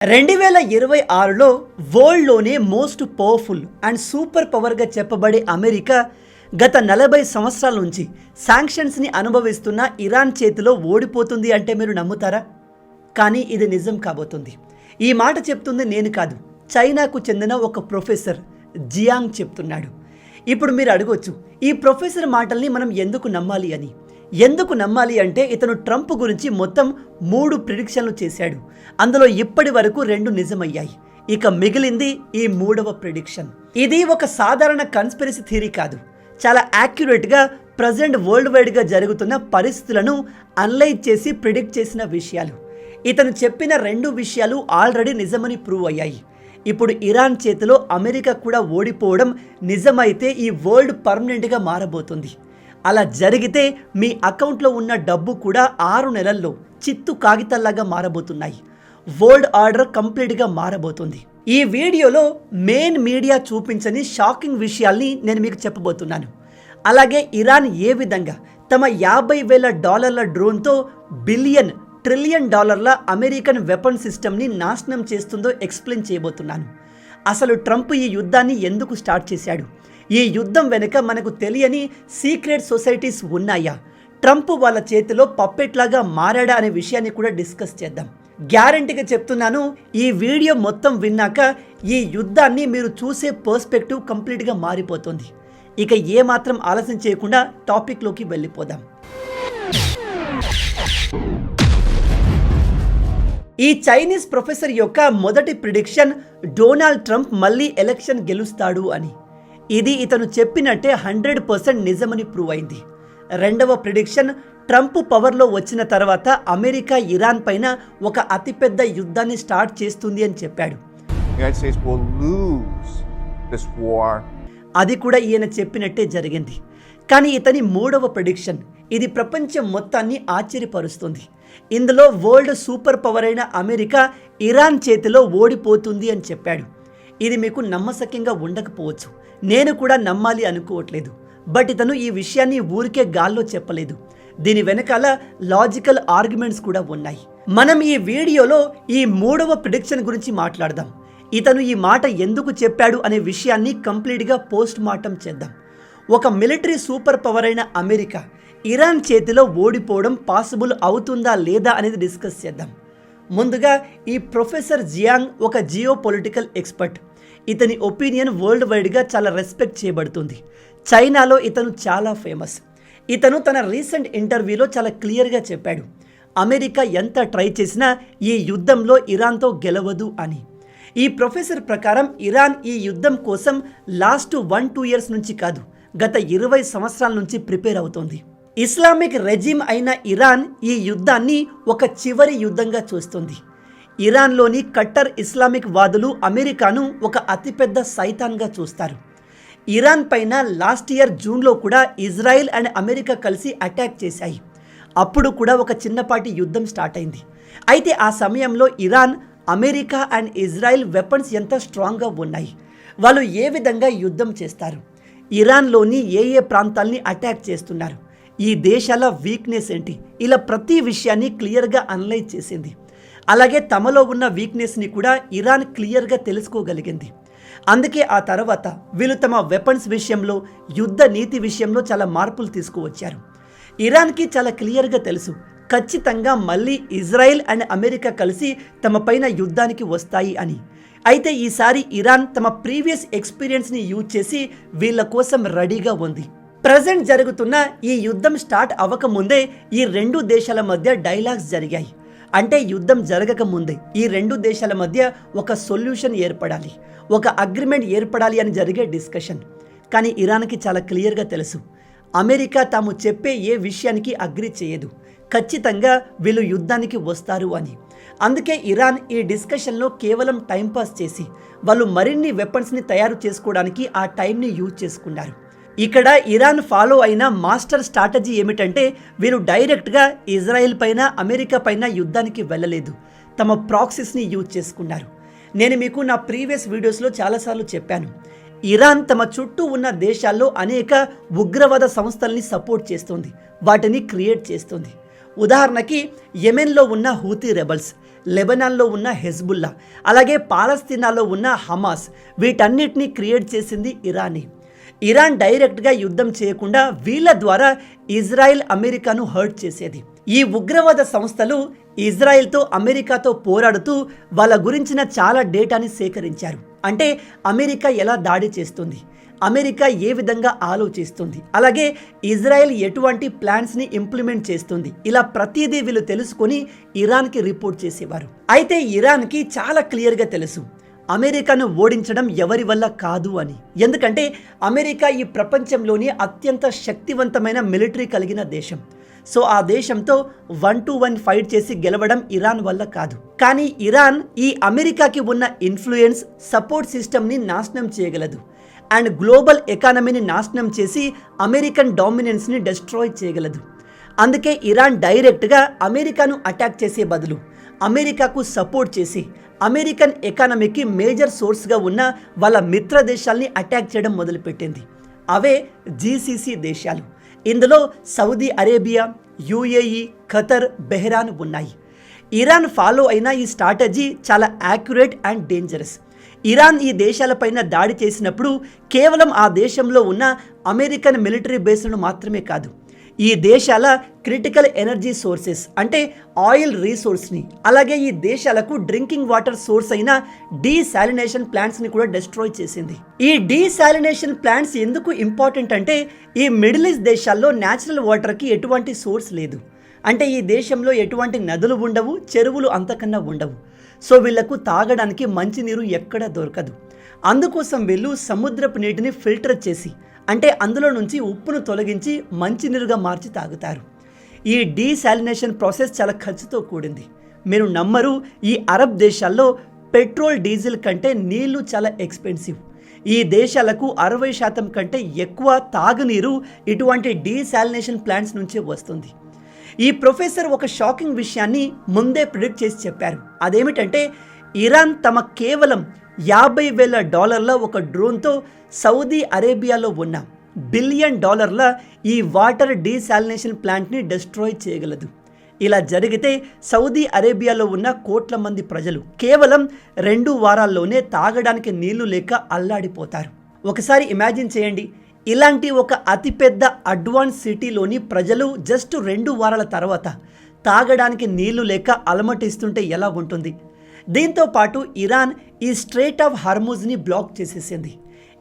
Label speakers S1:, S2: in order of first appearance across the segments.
S1: 2026లో వరల్డ్లోనే most powerful and super పవర్గా చెప్పబడే అమెరికా గత 40 సంవత్సరాల నుంచి శాంక్షన్స్ని అనుభవిస్తున్న ఇరాన్ చేతిలో ఓడిపోతుంది అంటే మీరు నమ్ముతారా? కానీ ఇది నిజం కాబోతుంది. ఈ మాట చెప్తుంది నేను కాదు, చైనాకు చెందిన ఒక ప్రొఫెసర్ జియాంగ్ చెప్తున్నాడు. ఇప్పుడు మీరు అడగొచ్చు, ఈ ప్రొఫెసర్ మాటల్ని మనం ఎందుకు నమ్మాలి అని. ఎందుకు నమ్మాలి అంటే ఇతను ట్రంప్ గురించి మొత్తం 3 ప్రిడిక్షన్లు చేశాడు. అందులో ఇప్పటి వరకు 2 నిజమయ్యాయి. ఇక మిగిలింది ఈ 3వ ప్రిడిక్షన్. ఇది ఒక సాధారణ కన్స్పిరసీ థియరీ కాదు, చాలా యాక్యురేట్గా ప్రజెంట్ వరల్డ్ వైడ్గా జరుగుతున్న పరిస్థితులను అనలైజ్ చేసి ప్రిడిక్ట్ చేసిన విషయాలు. ఇతను చెప్పిన 2 విషయాలు ఆల్రెడీ నిజమని ప్రూవ్ అయ్యాయి. ఇప్పుడు ఇరాన్ చేతిలో అమెరికా కూడా ఓడిపోవడం నిజమైతే ఈ వరల్డ్ పర్మనెంట్గా మారబోతుంది. అలా జరిగితే మీ అకౌంట్లో ఉన్న డబ్బు కూడా 6 నెలల్లో చిత్తు కాగితాల్లాగా మారబోతున్నాయి. వరల్డ్ ఆర్డర్ కంప్లీట్గా మారబోతుంది. ఈ వీడియోలో మెయిన్ మీడియా చూపించని షాకింగ్ విషయాల్ని నేను మీకు చెప్పబోతున్నాను. అలాగే ఇరాన్ ఏ విధంగా తమ $50,000 డ్రోన్తో $1 ట్రిలియన్ అమెరికన్ వెపన్ సిస్టమ్ని నాశనం చేస్తుందో ఎక్స్ప్లెయిన్ చేయబోతున్నాను. అసలు ట్రంప్ ఈ యుద్ధాన్ని ఎందుకు స్టార్ట్ చేశాడు? ఈ యుద్ధం వెనుక మనకు తెలియని సీక్రెట్ సొసైటీస్ ఉన్నాయా? ట్రంప్ వాళ్ళ చేతిలో పప్పెట్లాగా మారాడా అనే విషయాన్ని కూడా డిస్కస్ చేద్దాం. గ్యారంటీగా చెప్తున్నాను, ఈ వీడియో మొత్తం విన్నాక ఈ యుద్ధాన్ని మీరు చూసే పర్స్పెక్టివ్ కంప్లీట్గా మారిపోతుంది. ఇక ఏమాత్రం ఆలస్యం చేయకుండా టాపిక్లోకి వెళ్ళిపోదాం. ఈ చైనీస్ ప్రొఫెసర్ యొక్క మొదటి ప్రిడిక్షన్ డొనాల్డ్ ట్రంప్ మళ్ళీ ఎలక్షన్ గెలుస్తాడు అని. ఇది ఇతను చెప్పినట్టే 100% నిజమని ప్రూవ్ అయింది. 2వ ప్రిడిక్షన్ ట్రంప్ పవర్లో వచ్చిన తర్వాత అమెరికా ఇరాన్ పైన ఒక అతిపెద్ద యుద్ధాన్ని స్టార్ట్ చేస్తుంది అని చెప్పాడు. అది కూడా ఈయన చెప్పినట్టే జరిగింది. కానీ ఇతని 3వ ప్రిడిక్షన్ ఇది ప్రపంచం మొత్తాన్ని ఆశ్చర్యపరుస్తుంది. ఇందులో వరల్డ్ సూపర్ పవర్ అయిన అమెరికా ఇరాన్ చేతిలో ఓడిపోతుంది అని చెప్పాడు. ఇది మీకు నమ్మశక్యంగా ఉండకపోవచ్చు, నేను కూడా నమ్మాలి అనుకోవట్లేదు. బట్ ఇతను ఈ విషయాన్ని ఊరికే గాల్లో చెప్పలేదు. దీని వెనకాల లాజికల్ ఆర్గ్యుమెంట్స్ కూడా ఉన్నాయి. మనం ఈ వీడియోలో ఈ 3వ ప్రిడిక్షన్ గురించి మాట్లాడదాం. ఇతను ఈ మాట ఎందుకు చెప్పాడు అనే విషయాన్ని కంప్లీట్గా పోస్ట్ మార్టం చేద్దాం. ఒక మిలిటరీ సూపర్ పవర్ అయిన అమెరికా ఇరాన్ చేతిలో ఓడిపోవడం పాసిబుల్ అవుతుందా లేదా అనేది డిస్కస్ చేద్దాం. ముందుగా ఈ ప్రొఫెసర్ జియాంగ్ ఒక జియో పొలిటికల్ ఎక్స్పర్ట్. ఇతని ఒపీనియన్ వరల్డ్ వైడ్గా చాలా రెస్పెక్ట్ చేయబడుతుంది. చైనాలో ఇతను చాలా ఫేమస్. ఇతను తన రీసెంట్ ఇంటర్వ్యూలో చాలా క్లియర్గా చెప్పాడు, అమెరికా ఎంత ట్రై చేసినా ఈ యుద్ధంలో ఇరాన్తో గెలవదు అని. ఈ ప్రొఫెసర్ ప్రకారం ఇరాన్ ఈ యుద్ధం కోసం లాస్ట్ 1-2 ఇయర్స్ నుంచి కాదు, గత 20 సంవత్సరాల నుంచి ప్రిపేర్ అవుతోంది. ఇస్లామిక్ రెజిమ్ అయిన ఇరాన్ ఈ యుద్ధాన్ని ఒక చివరి యుద్ధంగా చూస్తుంది. ఇరాన్లోని కట్టర్ ఇస్లామిక్ వాదులు అమెరికాను ఒక అతిపెద్ద సైతాన్గా చూస్తారు. ఇరాన్ పైన లాస్ట్ ఇయర్ జూన్లో కూడా ఇజ్రాయిల్ అండ్ అమెరికా కలిసి అటాక్ చేశాయి. అప్పుడు కూడా ఒక చిన్నపాటి యుద్ధం స్టార్ట్ అయింది. అయితే ఆ సమయంలో Iran, America and Israel weapons ఎంత స్ట్రాంగ్గా ఉన్నాయి, వాళ్ళు ఏ విధంగా యుద్ధం చేస్తారు, ఇరాన్లోని ఏ ప్రాంతాల్ని అటాక్ చేస్తున్నారు, ఈ దేశాల వీక్నెస్ ఏంటి, ఇలా ప్రతి విషయాన్ని క్లియర్గా అనలైజ్ చేసింది. అలాగే తమలో ఉన్న వీక్నెస్ని కూడా ఇరాన్ క్లియర్గా తెలుసుకోగలిగింది. అందుకే ఆ తర్వాత వీళ్ళు తమ వెపన్స్ విషయంలో, యుద్ధ నీతి విషయంలో చాలా మార్పులు తీసుకువచ్చారు. ఇరాన్కి చాలా క్లియర్గా తెలుసు, ఖచ్చితంగా మళ్ళీ ఇజ్రాయెల్ అండ్ అమెరికా కలిసి తమ పైన యుద్ధానికి వస్తాయి అని. అయితే ఈసారి ఇరాన్ తమ ప్రీవియస్ ఎక్స్పీరియన్స్ని యూజ్ చేసి వీళ్ళ కోసం రెడీగా ఉంది. ప్రజెంట్ జరుగుతున్న ఈ యుద్ధం స్టార్ట్ అవ్వకముందే ఈ 2 దేశాల మధ్య డైలాగ్స్ జరిగాయి. అంటే యుద్ధం జరగకముందే ఈ 2 దేశాల మధ్య ఒక సొల్యూషన్ ఏర్పడాలి, ఒక అగ్రిమెంట్ ఏర్పడాలి అని జరిగే డిస్కషన్. కానీ ఇరాన్కి చాలా క్లియర్గా తెలుసు, అమెరికా తాము చెప్పే ఏ విషయానికి అగ్రి చేయదు, ఖచ్చితంగా వీళ్ళు యుద్ధానికి వస్తారు అని. అందుకే ఇరాన్ ఈ డిస్కషన్లో కేవలం టైంపాస్ చేసి వాళ్ళు మరిన్ని వెపన్స్ని తయారు చేసుకోవడానికి ఆ టైంని యూజ్ చేసుకున్నారు. ఇక్కడ ఇరాన్ ఫాలో అయిన మాస్టర్ స్ట్రాటజీ ఏమిటంటే వీరు డైరెక్ట్గా ఇజ్రాయెల్ పైన, అమెరికా పైన యుద్ధానికి వెళ్ళలేదు, తమ ప్రాక్సీస్ని యూజ్ చేసుకున్నారు. నేను మీకు నా ప్రీవియస్ వీడియోస్లో చాలాసార్లు చెప్పాను, ఇరాన్ తమ చుట్టూ ఉన్న దేశాల్లో అనేక ఉగ్రవాద సంస్థల్ని సపోర్ట్ చేస్తుంది, వాటిని క్రియేట్ చేస్తుంది. ఉదాహరణకి యెమెన్లో ఉన్న హూతీ రెబల్స్, లెబనాన్లో ఉన్న హెజ్బుల్లా, అలాగే పాలస్తీనాలో ఉన్న హమాస్, వీటన్నిటినీ క్రియేట్ చేసింది ఇరానే. ఇరాన్ డైరెక్ట్గా యుద్ధం చేయకుండా వీళ్ళ ద్వారా ఇజ్రాయెల్ అమెరికాను హర్ట్ చేసేది. ఈ ఉగ్రవాద సంస్థలు ఇజ్రాయెల్తో అమెరికాతో పోరాడుతూ వాళ్ళ గురించిన చాలా డేటాని సేకరించారు. అంటే అమెరికా ఎలా దాడి చేస్తుంది, అమెరికా ఏ విధంగా ఆలోచిస్తుంది, అలాగే ఇజ్రాయెల్ ఎటువంటి ప్లాన్స్ని ఇంప్లిమెంట్ చేస్తుంది, ఇలా ప్రతిదీ వీళ్ళు తెలుసుకొని ఇరాన్కి రిపోర్ట్ చేసేవారు. అయితే ఇరాన్కి చాలా క్లియర్గా తెలుసు అమెరికాను ఓడించడం ఎవరి వల్ల కాదు అని. ఎందుకంటే అమెరికా ఈ ప్రపంచంలోని అత్యంత శక్తివంతమైన మిలిటరీ కలిగిన దేశం. సో ఆ దేశంతో 1-1 ఫైట్ చేసి గెలవడం ఇరాన్ వల్ల కాదు. కానీ ఇరాన్ ఈ అమెరికాకి ఉన్న ఇన్ఫ్లుయెన్స్, సపోర్ట్ సిస్టమ్ని నాశనం చేయగలదు అండ్ గ్లోబల్ ఎకానమీని నాశనం చేసి అమెరికన్ డామినెన్స్ని డిస్ట్రాయ్ చేయగలదు. అందుకే ఇరాన్ డైరెక్ట్గా అమెరికాను అటాక్ చేసే బదులు అమెరికాకు సపోర్ట్ చేసి అమెరికన్ ఎకానమీకి మేజర్ సోర్స్గా ఉన్న వాళ్ళ మిత్ర దేశాల్ని అటాక్ చేయడం మొదలుపెట్టింది. అవే జీసీసీ దేశాలు. ఇందులో సౌదీ అరేబియా, యుఏఈ, ఖతర్, బెహ్రాన్ ఉన్నాయి. ఇరాన్ ఫాలో అయిన ఈ స్ట్రాటజీ చాలా యాక్యురేట్ అండ్ డేంజరస్. ఇరాన్ ఈ దేశాలపైన దాడి చేసినప్పుడు కేవలం ఆ దేశంలో ఉన్న అమెరికన్ మిలిటరీ బేస్లను మాత్రమే కాదు, ఈ దేశాల క్రిటికల్ ఎనర్జీ సోర్సెస్ అంటే ఆయిల్ రీసోర్స్ని, అలాగే ఈ దేశాలకు డ్రింకింగ్ వాటర్ సోర్స్ అయిన డీసాలినేషన్ ప్లాంట్స్ని కూడా డిస్ట్రాయ్ చేసింది. ఈ డీసాలినేషన్ ప్లాంట్స్ ఎందుకు ఇంపార్టెంట్ అంటే ఈ మిడిల్ ఈస్ట్ దేశాల్లో న్యాచురల్ వాటర్కి ఎటువంటి సోర్స్ లేదు. అంటే ఈ దేశంలో ఎటువంటి నదులు ఉండవు, చెరువులు అంతకన్నా ఉండవు. సో వీళ్లకు తాగడానికి మంచినీరు ఎక్కడ దొరకదు. అందుకోసం వీళ్ళు సముద్రపు నీటిని ఫిల్టర్ చేసి, అంటే అందులో నుంచి ఉప్పును తొలగించి మంచినీరుగా మార్చి తాగుతారు. ఈ డీసాలినేషన్ ప్రాసెస్ చాలా ఖర్చుతో కూడింది. మీరు నమ్మరు, ఈ అరబ్ దేశాల్లో పెట్రోల్, డీజిల్ కంటే నీళ్లు చాలా ఎక్స్పెన్సివ్. ఈ దేశాలకు 60% కంటే ఎక్కువ తాగునీరు ఇటువంటి డీసాలినేషన్ ప్లాంట్స్ నుంచే వస్తుంది. ఈ ప్రొఫెసర్ ఒక షాకింగ్ విషయాన్ని ముందే ప్రిడిక్ట్ చేసి చెప్పారు. అదేమిటంటే ఇరాన్ తమ కేవలం $50,000 ఒక డ్రోన్తో సౌదీ అరేబియాలో ఉన్న $1 బిలియన్ ఈ వాటర్ డీసాలినేషన్ ప్లాంట్ని డిస్ట్రాయ్ చేయగలదు. ఇలా జరిగితే సౌదీ అరేబియాలో ఉన్న కోట్ల మంది ప్రజలు కేవలం 2 వారాల్లోనే తాగడానికి నీళ్లు లేక అల్లాడిపోతారు. ఒకసారి ఇమాజిన్ చేయండి, ఇలాంటి ఒక అతిపెద్ద అడ్వాన్స్ సిటీలోని ప్రజలు జస్ట్ 2 వారాల తర్వాత తాగడానికి నీళ్లు లేక అలమటిస్తుంటే ఎలా ఉంటుంది? దీంతో పాటు ఇరాన్ ఈ స్ట్రెయిట్ ఆఫ్ హార్ముజ్ని బ్లాక్ చేసేసింది.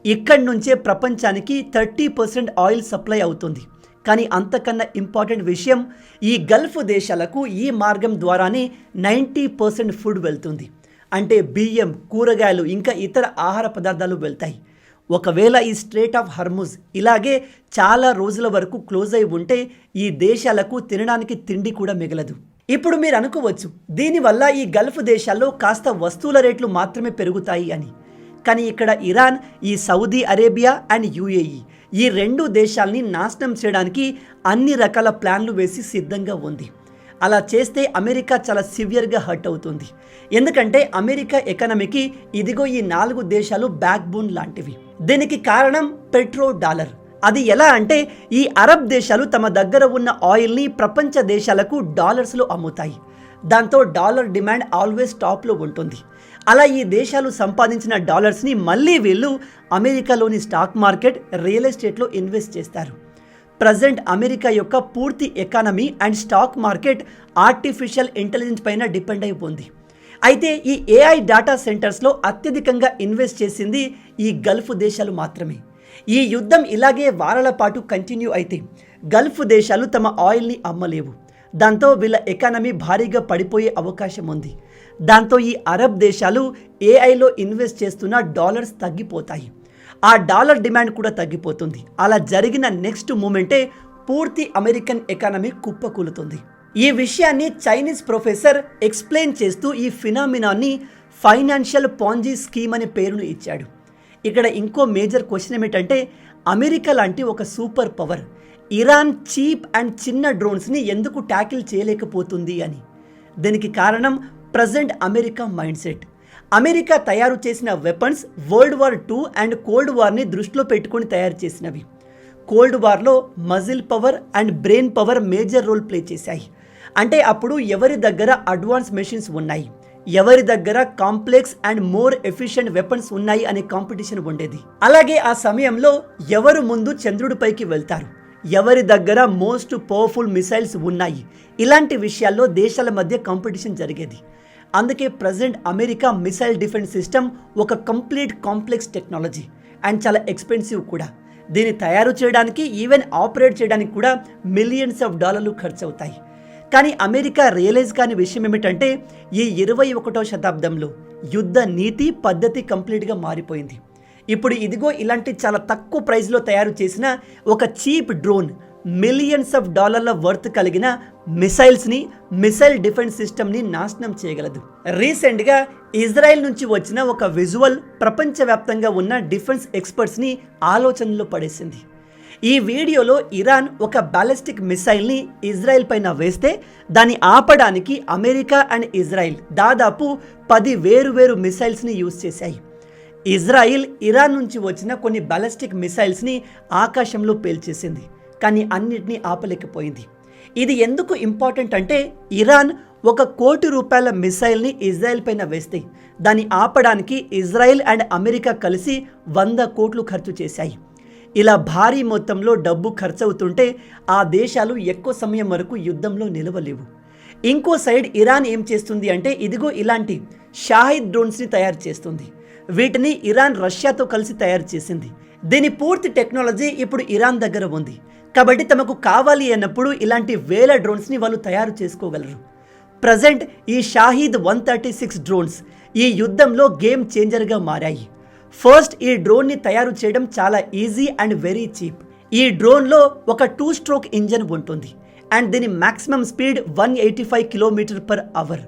S1: ఇక్కడి నుంచే ప్రపంచానికి 30% ఆయిల్ సప్లై అవుతుంది. కానీ అంతకన్నా ఇంపార్టెంట్ విషయం, ఈ గల్ఫ్ దేశాలకు ఈ మార్గం ద్వారానే 90% ఫుడ్ వెళ్తుంది. అంటే బియ్యం, కూరగాయలు, ఇంకా ఇతర ఆహార పదార్థాలు వెళ్తాయి. ఒకవేళ ఈ స్ట్రెయిట్ ఆఫ్ హార్ముజ్ ఇలాగే చాలా రోజుల వరకు క్లోజ్ అయి ఉంటే ఈ దేశాలకు తినడానికి తిండి కూడా మిగలదు. ఇప్పుడు మీరు అనుకోవచ్చు, దీనివల్ల ఈ గల్ఫ్ దేశాల్లో కాస్త వస్తువుల రేట్లు మాత్రమే పెరుగుతాయి అని. కానీ ఇక్కడ ఇరాన్ ఈ సౌదీ అరేబియా అండ్ యుఏఈ ఈ 2 దేశాల్ని నాశనం చేయడానికి అన్ని రకాల ప్లాన్లు వేసి సిద్ధంగా ఉంది. అలా చేస్తే అమెరికా చాలా సివియర్గా హర్ట్ అవుతుంది. ఎందుకంటే అమెరికా ఎకానమీకి ఇదిగో ఈ 4 దేశాలు బ్యాక్ బోన్ లాంటివి. దీనికి కారణం పెట్రో డాలర్. అది ఎలా అంటే ఈ అరబ్ దేశాలు తమ దగ్గర ఉన్న ఆయిల్ని ప్రపంచ దేశాలకు డాలర్స్లో అమ్ముతాయి. దాంతో డాలర్ డిమాండ్ ఆల్వేస్ టాప్లో ఉంటుంది. అలా ఈ దేశాలు సంపాదించిన డాలర్స్ని మళ్ళీ వీళ్ళు అమెరికాలోని స్టాక్ మార్కెట్, రియల్ ఎస్టేట్లో ఇన్వెస్ట్ చేస్తారు. ప్రజెంట్ అమెరికా యొక్క పూర్తి economy and stock market artificial intelligence పైన డిపెండ్ అయిపోయింది. అయితే ఈ ఏఐ డేటా సెంటర్స్లో అత్యధికంగా ఇన్వెస్ట్ చేసింది ఈ గల్ఫ్ దేశాలు మాత్రమే. ఈ యుద్ధం ఇలాగే వారాల పాటు కంటిన్యూ అయితే గల్ఫ్ దేశాలు తమ ఆయిల్ని అమ్మలేవు. దాంతో వీళ్ళ ఎకానమీ భారీగా పడిపోయే అవకాశం ఉంది. దాంతో ఈ అరబ్ దేశాలు ఏఐలో ఇన్వెస్ట్ చేస్తున్న డాలర్స్ తగ్గిపోతాయి. ఆ డాలర్ డిమాండ్ కూడా తగ్గిపోతుంది. అలా జరిగిన నెక్స్ట్ మూమెంటే పూర్తి అమెరికన్ ఎకానమీ కుప్పకూలుతుంది. ఈ విషయాన్ని చైనీస్ ప్రొఫెసర్ ఎక్స్ప్లెయిన్ చేస్తూ ఈ ఫినామినాన్ని ఫైనాన్షియల్ పాంజీ స్కీమ్ అనే పేరును ఇచ్చాడు. ఇక్కడ ఇంకో మేజర్ క్వశ్చన్ ఏమిటంటే అమెరికా లాంటి ఒక super power Iran cheap and చిన్న డ్రోన్స్ని ఎందుకు ట్యాకిల్ చేయలేకపోతుంది అని. దీనికి కారణం present America mindset. America తయారు చేసిన weapons world war II and cold వార్ని దృష్టిలో పెట్టుకొని తయారు చేసినవి. కోల్డ్ వార్లో muscle power and brain power major role play చేశాయి. అంటే అప్పుడు ఎవరి దగ్గర అడ్వాన్స్ మెషిన్స్ ఉన్నాయి, ఎవరి దగ్గర complex and more efficient weapons ఉన్నాయి అనే కాంపిటీషన్ ఉండేది. అలాగే ఆ సమయంలో ఎవరు ముందు చంద్రుడిపైకి వెళ్తారు, ఎవరి దగ్గర మోస్ట్ పవర్ఫుల్ మిసైల్స్ ఉన్నాయి, ఇలాంటి విషయాల్లో దేశాల మధ్య కాంపిటీషన్ జరిగేది. అందుకే present America missile defence system ఒక కంప్లీట్ కాంప్లెక్స్ టెక్నాలజీ అండ్ చాలా ఎక్స్పెన్సివ్ కూడా. దీన్ని తయారు చేయడానికి ఈవెన్ ఆపరేట్ చేయడానికి కూడా మిలియన్స్ ఆఫ్ డాలర్లు ఖర్చు అవుతాయి. కానీ అమెరికా రియలైజ్ కాని విషయం ఏమిటంటే ఈ 21వ శతాబ్దంలో యుద్ధ నీతి పద్ధతి కంప్లీట్గా మారిపోయింది. ఇప్పుడు ఇదిగో ఇలాంటి చాలా తక్కువ ప్రైస్లో తయారు చేసిన ఒక చీప్ డ్రోన్ మిలియన్స్ ఆఫ్ డాలర్ల వర్త్ కలిగిన మిసైల్స్ని, మిసైల్ డిఫెన్స్ సిస్టమ్ని నాశనం చేయగలదు. రీసెంట్గా ఇజ్రాయెల్ నుంచి వచ్చిన ఒక విజువల్ ప్రపంచవ్యాప్తంగా ఉన్న డిఫెన్స్ ఎక్స్పర్ట్స్ని ఆలోచనలో పడేసింది. ఈ వీడియోలో ఇరాన్ ఒక బ్యాలిస్టిక్ మిసైల్ని ఇజ్రాయెల్ పైన వేస్తే దాన్ని ఆపడానికి అమెరికా అండ్ ఇజ్రాయెల్ దాదాపు 10 వేరు మిసైల్స్ని యూజ్ చేశాయి. ఇజ్రాయిల్ ఇరాన్ నుంచి వచ్చిన కొన్ని బ్యాలిస్టిక్ మిసైల్స్ని ఆకాశంలో పేల్చేసింది, కానీ అన్నిటినీ ఆపలేకపోయింది. ఇది ఎందుకు ఇంపార్టెంట్ అంటే ఇరాన్ $1 కోటి మిసైల్ని ఇజ్రాయెల్ పైన వేస్తే దాన్ని ఆపడానికి ఇజ్రాయెల్ అండ్ అమెరికా కలిసి 100 కోట్లు ఖర్చు చేశాయి. ఇలా భారీ మొత్తంలో డబ్బు ఖర్చు అవుతుంటే ఆ దేశాలు ఎక్కువ సమయం వరకు యుద్ధంలో నిలవలేవు. ఇంకో సైడ్ ఇరాన్ ఏం చేస్తుంది అంటే ఇదిగో ఇలాంటి షాహిద్ డ్రోన్స్ని తయారు చేస్తుంది. వీటిని ఇరాన్ రష్యాతో కలిసి తయారు చేసింది. దీని పూర్తి టెక్నాలజీ ఇప్పుడు ఇరాన్ దగ్గర ఉంది. కాబట్టి తమకు కావాలి అన్నప్పుడు ఇలాంటి వేల డ్రోన్స్ని వాళ్ళు తయారు చేసుకోగలరు. ప్రజెంట్ ఈ షాహిద్ 136 డ్రోన్స్ ఈ యుద్ధంలో గేమ్ చేంజర్గా మారాయి. ఫస్ట్ ఈ డ్రోన్ని తయారు చేయడం చాలా ఈజీ అండ్ వెరీ చీప్. ఈ డ్రోన్లో ఒక 2 స్ట్రోక్ ఇంజన్ ఉంటుంది అండ్ దీని మ్యాక్సిమం స్పీడ్ 185 km/h.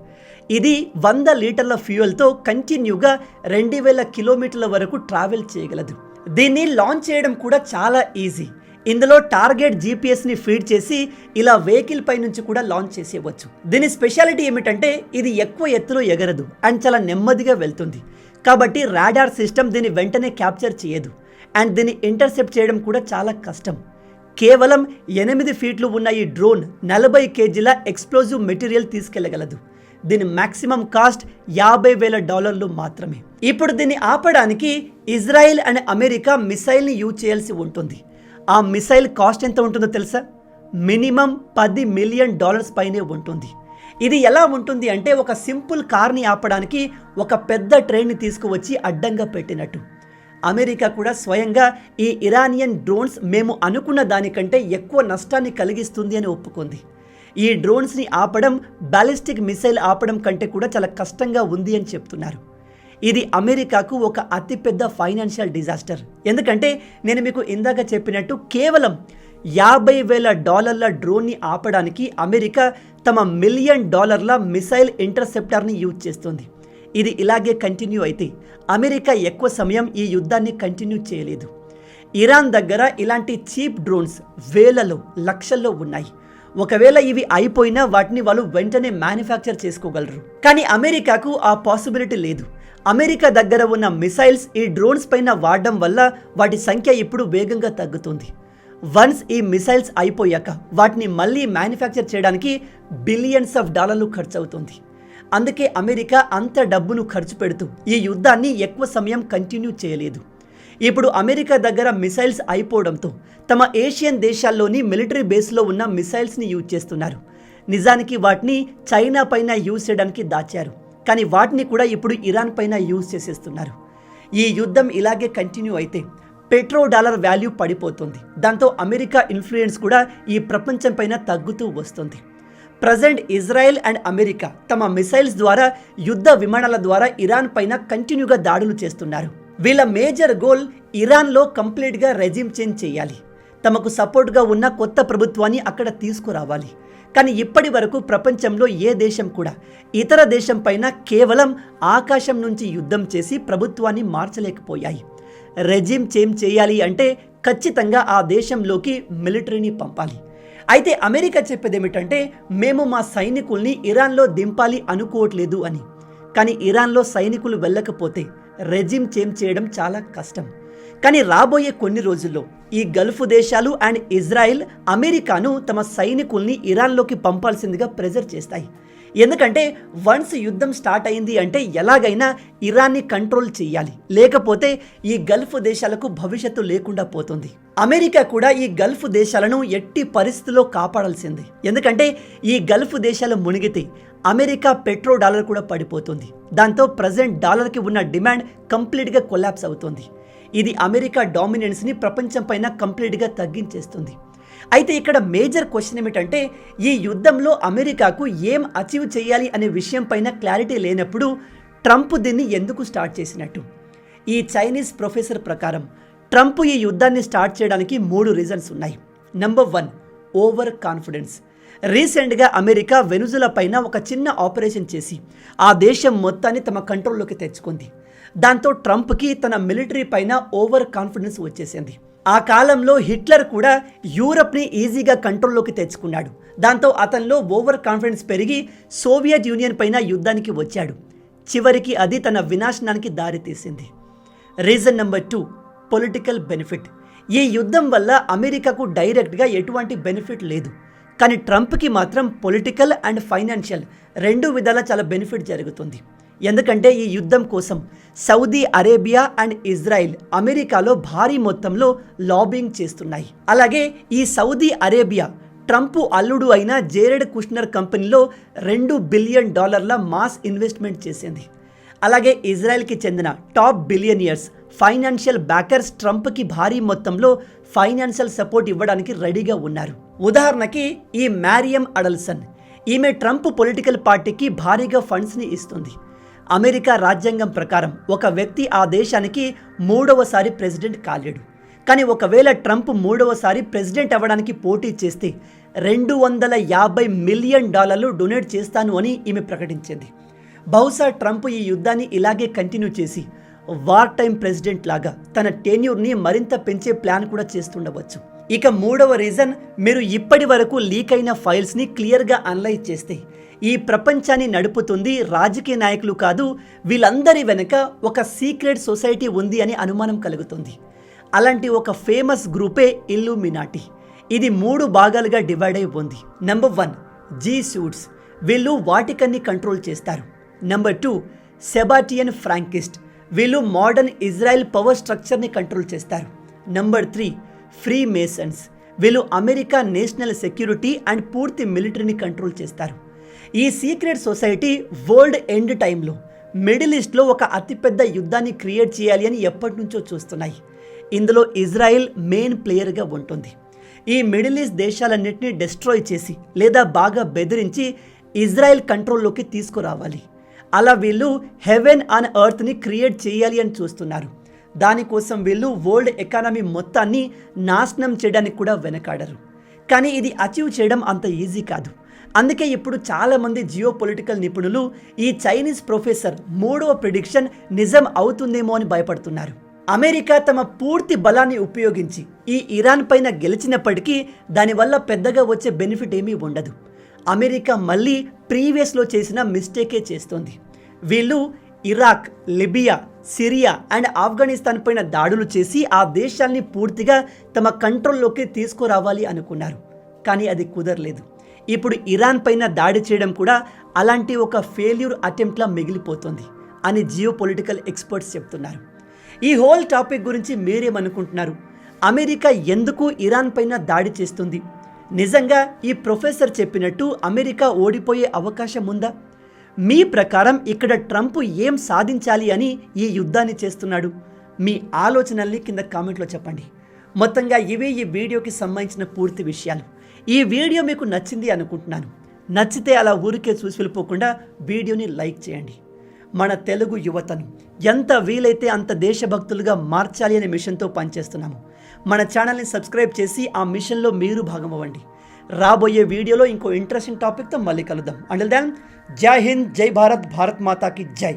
S1: ఇది 100 లీటర్ల ఫ్యూయల్తో కంటిన్యూగా 2000 కిలోమీటర్ల వరకు ట్రావెల్ చేయగలదు. దీన్ని లాంచ్ చేయడం కూడా చాలా ఈజీ. ఇందులో టార్గెట్ జీపీఎస్ని ఫీడ్ చేసి ఇలా వెహికల్ పై నుంచి కూడా లాంచ్ చేసేయవచ్చు. దీని స్పెషాలిటీ ఏమిటంటే ఇది ఎక్కువ ఎత్తులో ఎగరదు అండ్ చాలా నెమ్మదిగా వెళ్తుంది. కాబట్టి రాడార్ సిస్టమ్ దీన్ని వెంటనే క్యాప్చర్ చేయదు అండ్ దీన్ని ఇంటర్సెప్ట్ చేయడం కూడా చాలా కష్టం. కేవలం 8 ఫీట్లు ఉన్న ఈ డ్రోన్ 40 కేజీల ఎక్స్ప్లోజివ్ మెటీరియల్ తీసుకెళ్లగలదు. దీని మ్యాక్సిమం కాస్ట్ $50,000 మాత్రమే. ఇప్పుడు దీన్ని ఆపడానికి ఇజ్రాయెల్ అండ్ అమెరికా మిసైల్ని యూజ్ చేయాల్సి ఉంటుంది. ఆ మిసైల్ కాస్ట్ ఎంత ఉంటుందో తెలుసా? మినిమం $10 మిలియన్ పైనే ఉంటుంది. ఇది ఎలా ఉంటుంది అంటే ఒక సింపుల్ కార్ని ఆపడానికి ఒక పెద్ద ట్రైన్ని తీసుకువచ్చి అడ్డంగా పెట్టినట్టు. అమెరికా కూడా స్వయంగా ఈ ఇరానియన్ డ్రోన్స్ మేము అనుకున్న దానికంటే ఎక్కువ నష్టాన్ని కలిగిస్తుంది అని ఒప్పుకుంది. ఈ డ్రోన్స్ని ఆపడం బ్యాలిస్టిక్ మిసైల్ ఆపడం కంటే కూడా చాలా కష్టంగా ఉంది అని చెప్తున్నారు. ఇది అమెరికాకు ఒక అతిపెద్ద ఫైనాన్షియల్ డిజాస్టర్. ఎందుకంటే నేను మీకు ఇందాక చెప్పినట్టు కేవలం $50,000 డ్రోన్ని ఆపడానికి అమెరికా తమ $1 మిలియన్ మిసైల్ ఇంటర్సెప్టర్ని యూజ్ చేస్తుంది. ఇది ఇలాగే కంటిన్యూ అయితే అమెరికా ఎక్కువ సమయం ఈ యుద్ధాన్ని కంటిన్యూ చేయలేదు. ఇరాన్ దగ్గర ఇలాంటి చీప్ డ్రోన్స్ వేలలో లక్షల్లో ఉన్నాయి. ఒకవేళ ఇవి అయిపోయినా వాటిని వాళ్ళు వెంటనే మ్యానుఫ్యాక్చర్ చేసుకోగలరు. కానీ అమెరికాకు ఆ పాసిబిలిటీ లేదు. అమెరికా దగ్గర ఉన్న మిసైల్స్ ఈ డ్రోన్స్ పైన వాడడం వల్ల వాటి సంఖ్య ఇప్పుడు వేగంగా తగ్గుతుంది. వన్స్ ఈ మిసైల్స్ అయిపోయాక వాటిని మళ్ళీ మ్యానుఫ్యాక్చర్ చేయడానికి బిలియన్స్ ఆఫ్ డాలర్లు ఖర్చు అవుతుంది. అందుకే అమెరికా అంత డబ్బును ఖర్చు పెడుతూ ఈ యుద్ధాన్ని ఎక్కువ సమయం కంటిన్యూ చేయలేదు. ఇప్పుడు అమెరికా దగ్గర మిసైల్స్ అయిపోవడంతో తమ ఏషియన్ దేశాల్లోని మిలిటరీ బేస్లో ఉన్న మిసైల్స్ని యూజ్ చేస్తున్నారు. నిజానికి వాటిని చైనా పైన యూజ్ చేయడానికి దాచారు, కానీ వాటిని కూడా ఇప్పుడు ఇరాన్ పైన యూజ్ చేసేస్తున్నారు. ఈ యుద్ధం ఇలాగే కంటిన్యూ అయితే $1 వాల్యూ పడిపోతుంది. దాంతో అమెరికా ఇన్ఫ్లుయెన్స్ కూడా ఈ ప్రపంచం పైన తగ్గుతూ వస్తుంది. ప్రజెంట్ ఇజ్రాయెల్ అండ్ అమెరికా తమ మిసైల్స్ ద్వారా, యుద్ధ విమానాల ద్వారా ఇరాన్ పైన కంటిన్యూగా దాడులు చేస్తున్నారు. వీళ్ళ మేజర్ గోల్ ఇరాన్లో కంప్లీట్గా రెజిమ్ చేంజ్ చేయాలి, తమకు సపోర్ట్గా ఉన్న కొత్త ప్రభుత్వాన్ని అక్కడ తీసుకురావాలి. కానీ ఇప్పటి వరకు ప్రపంచంలో ఏ దేశం కూడా ఇతర దేశం పైన కేవలం ఆకాశం నుంచి యుద్ధం చేసి ప్రభుత్వాన్ని మార్చలేకపోయాయి. రెజిమ్ చేంజ్ చేయాలి అంటే ఖచ్చితంగా ఆ దేశంలోకి మిలిటరీని పంపాలి. అయితే అమెరికా చెప్పేది ఏమిటంటే మేము మా సైనికుల్ని ఇరాన్లో దింపాలి అనుకోవట్లేదు అని. కానీ ఇరాన్లో సైనికులు వెళ్ళకపోతే రెజిమ్ చేంజ్ చేయడం చాలా కష్టం. కానీ రాబోయే కొన్ని రోజుల్లో ఈ గల్ఫ్ దేశాలు అండ్ ఇజ్రాయెల్ అమెరికాను తమ సైనికుల్ని ఇరాన్లోకి పంపాల్సిందిగా ప్రెజర్ చేస్తాయి. ఎందుకంటే వన్స్ యుద్ధం స్టార్ట్ అయింది అంటే ఎలాగైనా ఇరాన్ని కంట్రోల్ చేయాలి, లేకపోతే ఈ గల్ఫ్ దేశాలకు భవిష్యత్తు లేకుండా పోతుంది. అమెరికా కూడా ఈ గల్ఫ్ దేశాలను ఎట్టి పరిస్థితుల్లో కాపాడాల్సింది. ఎందుకంటే ఈ గల్ఫ్ దేశాలు మునిగితే అమెరికా పెట్రో డాలర్ కూడా పడిపోతుంది. దాంతో ప్రజెంట్ డాలర్కి ఉన్న డిమాండ్ కంప్లీట్గా కొలాప్స్ అవుతుంది. ఇది అమెరికా డామినెన్స్ని ప్రపంచం పైన కంప్లీట్గా తగ్గించేస్తుంది. అయితే ఇక్కడ మేజర్ క్వశ్చన్ ఏమిటంటే, ఈ యుద్ధంలో అమెరికాకు ఏం అచీవ్ చేయాలి అనే విషయం పైన క్లారిటీ లేనప్పుడు ట్రంప్ దీన్ని ఎందుకు స్టార్ట్ చేసినట్టు? ఈ చైనీస్ ప్రొఫెసర్ ప్రకారం ట్రంప్ ఈ యుద్ధాన్ని స్టార్ట్ చేయడానికి 3 రీజన్స్ ఉన్నాయి. Number 1, over confidence. రీసెంట్గా అమెరికా వెనుజులా పైన ఒక చిన్న ఆపరేషన్ చేసి ఆ దేశం మొత్తాన్ని తమ కంట్రోల్లోకి తెచ్చుకుంది. దాంతో ట్రంప్కి తన మిలిటరీ పైన ఓవర్ కాన్ఫిడెన్స్ వచ్చేసింది. ఆ కాలంలో హిట్లర్ కూడా యూరప్ని ఈజీగా కంట్రోల్లోకి తెచ్చుకున్నాడు. దాంతో అతనిలో ఓవర్ కాన్ఫిడెన్స్ పెరిగి సోవియట్ యూనియన్ పైన యుద్ధానికి వచ్చాడు. చివరికి అది తన వినాశనానికి దారితీసింది. Reason number 2, political benefit. ఈ యుద్ధం వల్ల అమెరికాకు డైరెక్ట్గా ఎటువంటి బెనిఫిట్ లేదు, కానీ ట్రంప్కి మాత్రం పొలిటికల్ అండ్ ఫైనాన్షియల్ 2 విధాలా చాలా బెనిఫిట్ జరుగుతుంది. ఎందుకంటే ఈ యుద్ధం కోసం సౌదీ అరేబియా అండ్ ఇజ్రాయిల్ అమెరికాలో భారీ మొత్తంలో లాబింగ్ చేస్తున్నాయి. అలాగే ఈ సౌదీ అరేబియా ట్రంప్ అల్లుడు అయిన జేరెడ్ కుష్నర్ కంపెనీలో $2 బిలియన్ మాస్ ఇన్వెస్ట్మెంట్ చేసింది. అలాగే ఇజ్రాయెల్కి చెందిన టాప్ బిలియనియర్స్, ఫైనాన్షియల్ బ్యాకర్స్ ట్రంప్కి భారీ మొత్తంలో ఫైనాన్షియల్ సపోర్ట్ ఇవ్వడానికి రెడీగా ఉన్నారు. ఉదాహరణకి ఈ మ్యారియమ్ అడల్సన్, ఈమె ట్రంప్ పొలిటికల్ పార్టీకి భారీగా ఫండ్స్ని ఇస్తుంది. అమెరికా రాజ్యాంగం ప్రకారం ఒక వ్యక్తి ఆ దేశానికి 3వసారి ప్రెసిడెంట్ కాలేడు. కానీ ఒకవేళ ట్రంప్ 3వసారి ప్రెసిడెంట్ అవ్వడానికి పోటీ చేస్తే $250 మిలియన్ డొనేట్ చేస్తాను అని ఈమె ప్రకటించింది. బహుశా ట్రంప్ ఈ యుద్ధాన్ని ఇలాగే కంటిన్యూ చేసి వార్ టైం ప్రెసిడెంట్ లాగా తన టెన్యూర్ని మరింత పెంచే ప్లాన్ కూడా చేస్తుండవచ్చు. ఇక 3వ రీజన్, మీరు ఇప్పటి వరకు లీక్ అయిన ఫైల్స్ని క్లియర్గా అనలైజ్ చేస్తే ఈ ప్రపంచాన్ని నడుపుతుంది రాజకీయ నాయకులు కాదు, వీళ్ళందరి వెనుక ఒక సీక్రెట్ సొసైటీ ఉంది అని అనుమానం కలుగుతుంది. అలాంటి ఒక ఫేమస్ గ్రూపే ఇల్లుమినాటి. ఇది 3 భాగాలుగా డివైడ్ అయి ఉంది. Number 1, Jesuits. వీళ్ళు వాటికన్ని కంట్రోల్ చేస్తారు. Number 2, Sabbatean Frankist. వీళ్ళు మోడర్న్ ఇజ్రాయెల్ పవర్ స్ట్రక్చర్ని కంట్రోల్ చేస్తారు. Number 3, Freemasons. వీళ్ళు అమెరికా నేషనల్ సెక్యూరిటీ అండ్ పూర్తి మిలిటరీని కంట్రోల్ చేస్తారు. ఈ సీక్రెట్ సొసైటీ వరల్డ్ ఎండ్ టైంలో మిడిల్ ఈస్ట్లో ఒక అతిపెద్ద యుద్ధాన్ని క్రియేట్ చేయాలి అని ఎప్పటి నుంచో చూస్తున్నాయి. ఇందులో ఇజ్రాయెల్ మెయిన్ ప్లేయర్గా ఉంటుంది. ఈ మిడిల్ ఈస్ట్ దేశాలన్నింటినీ డిస్ట్రాయ్ చేసి లేదా బాగా బెదిరించి ఇజ్రాయెల్ కంట్రోల్లోకి తీసుకురావాలి. అలా వీళ్ళు హెవెన్ ఆన్ ఎర్త్ని క్రియేట్ చేయాలి అని చూస్తున్నారు. దానికోసం వీళ్ళు వరల్డ్ ఎకానమీ మొత్తాన్ని నాశనం చేయడానికి కూడా వెనకాడరు. కానీ ఇది అచీవ్ చేయడం అంత ఈజీ కాదు. అందుకే ఇప్పుడు చాలామంది జియో పొలిటికల్ నిపుణులు ఈ చైనీస్ ప్రొఫెసర్ 3వ ప్రిడిక్షన్ నిజం అవుతుందేమో అని భయపడుతున్నారు. అమెరికా తమ పూర్తి బలాన్ని ఉపయోగించి ఈ ఇరాన్ పైన గెలిచినప్పటికీ దానివల్ల పెద్దగా వచ్చే బెనిఫిట్ ఏమీ ఉండదు. అమెరికా మళ్ళీ ప్రీవియస్లో చేసిన మిస్టేకే చేస్తోంది. వీళ్ళు Iraq, Libya, Syria and Afghanistan పైన దాడులు చేసి ఆ దేశాల్ని పూర్తిగా తమ కంట్రోల్లోకి తీసుకురావాలి అనుకున్నారు. కానీ అది కుదరలేదు. ఇప్పుడు ఇరాన్ పైన దాడి చేయడం కూడా అలాంటి ఒక ఫెయిల్యూర్ అటెంప్ట్లా మిగిలిపోతుంది అని జియో పొలిటికల్ ఎక్స్పర్ట్స్ చెప్తున్నారు. ఈ హోల్ టాపిక్ గురించి మీరేమనుకుంటున్నారు? అమెరికా ఎందుకు ఇరాన్ పైన దాడి చేస్తుంది? నిజంగా ఈ ప్రొఫెసర్ చెప్పినట్టు అమెరికా ఓడిపోయే అవకాశం ఉందా? మీ ప్రకారం ఇక్కడ ట్రంప్ ఏం సాధించాలి అని ఈ యుద్ధాన్ని చేస్తున్నాడు? మీ ఆలోచనల్ని కింద కామెంట్లో చెప్పండి. మొత్తంగా ఇవే ఈ వీడియోకి సంబంధించిన పూర్తి విషయాలు. ఈ వీడియో మీకు నచ్చింది అనుకుంటున్నాను. నచ్చితే అలా ఊరికే చూసి వెళ్ళిపోకుండా వీడియోని లైక్ చేయండి. మన తెలుగు యువతను ఎంత వీలైతే అంత దేశభక్తులుగా మార్చాలి అనే మిషన్తో పనిచేస్తున్నాము. మన ఛానల్ని సబ్స్క్రైబ్ చేసి ఆ మిషన్లో మీరు భాగం అవ్వండి. రాబోయే వీడియోలో ఇంకో ఇంట్రెస్టింగ్ టాపిక్తో మళ్ళీ కలుద్దాం. అంటిల్ దెన్, జై హింద్, జై భారత్, భారత్ మాతాకి జై.